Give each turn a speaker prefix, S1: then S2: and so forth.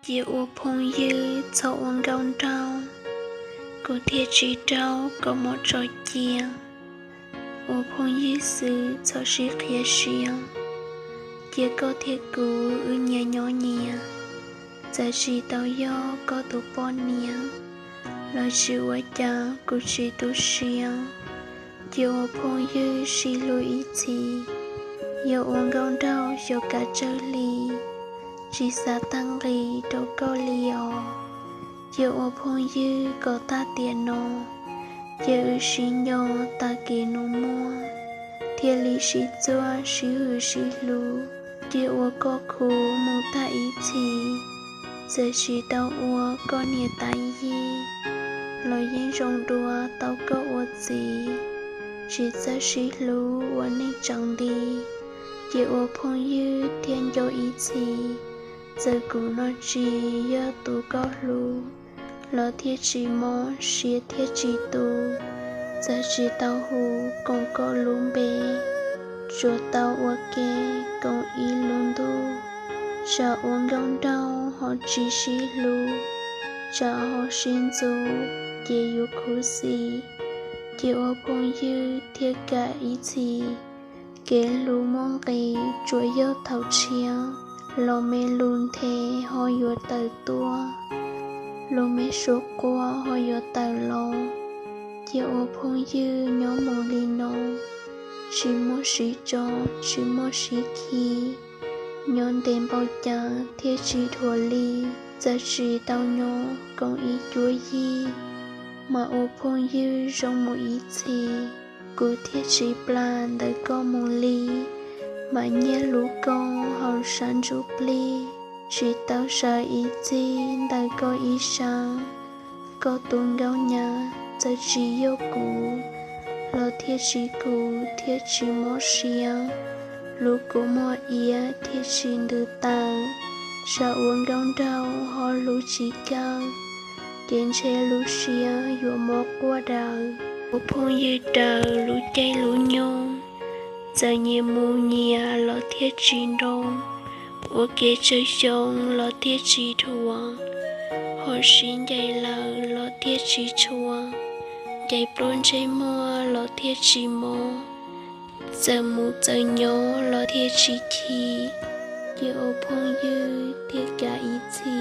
S1: Chị ô phong dư cho uống gông trâu. Cô thiệt trí trâu có một trò chiêng. Ô phong dư sư cho sĩ khía xiêng. Chị có thiệt cú ư nhà nhỏ nhẹ. Giá trị tao do có tụ bọn niên. Lời chịu ở chàng cô chỉ tụ xiêng. Chị ô phong dư sĩ lưu ý chí. Yêu uống gông trâu cho cả chơi lì. Chỉ xa tăng lì đâu có liều. Yêu ô phong dư có ta tiền nô. Yêu xí nhô ta kì nô mua. Thiên lý xí chua xí hư xí lù. Yêu ô có khu mù ta ý chí. Giờ xí tao ô có nhẹ ta yi. Lời yên rong đùa tao có ô gì. Chỉ giờ xí lù ô nên chẳng đi. Yêu ô phong dư thiên dô ý chí. Giờ cụ nó chỉ nhớ tụ có lù. Lo thiết chỉ mô xìa thiết chỉ tù. Giờ chỉ tao hù còn có lùm bê. Chùa tao ua kê còn ý lùm đu. Chà uống gông đau họ chỉ xí lù. Chà họ xin dù dễ yu khu xì. Chị ua phong dư thiết cả ý chí. Kế lù mong kỳ chúa yêu thảo chiang. Lô mê lùn thê họ yu tờ tua. Lô mê số qua họ yu tờ lô. Chị ô phong dư nhó mô lì nô. Chỉ mô sĩ cho, chỉ mô sĩ khi. Nhôn đêm bao chá, thiết chỉ thua ly. Giá trị tao nhô, còn ý chúa yi. Mà ô phong dư rong mô ý chí. Cụ thiết chỉ plan đời có mô ly. Mà nhé lũ con hầu sản rụp ly. Chỉ tao sợ ý chí đời có ý sáng. Có tuôn gao nhà, giờ chỉ yêu cụ. Lo thiết chỉ cụ, thiết chỉ mô xiang. Lũ cụ mô ý, thiết chỉ nữ tàng. Sợ uống gông đau, họ lũ chỉ cao. Đến chế lũ xiang, dùa mô qua đời. Ô phong dư đời, lũ chay lũ nhôn. Giờ nhẹ mù nhẹ, lo thiết chỉ đông. Ô kê chơi chông, lo thiết chỉ thuồng. Họ xin dạy lời, lo thiết chỉ chuông. Dạy plôn chơi mua, lo thiết chỉ mô. Giờ mù giờ nhô, lo thiết chỉ khi. Yêu phong dư, thiết cả ý chí.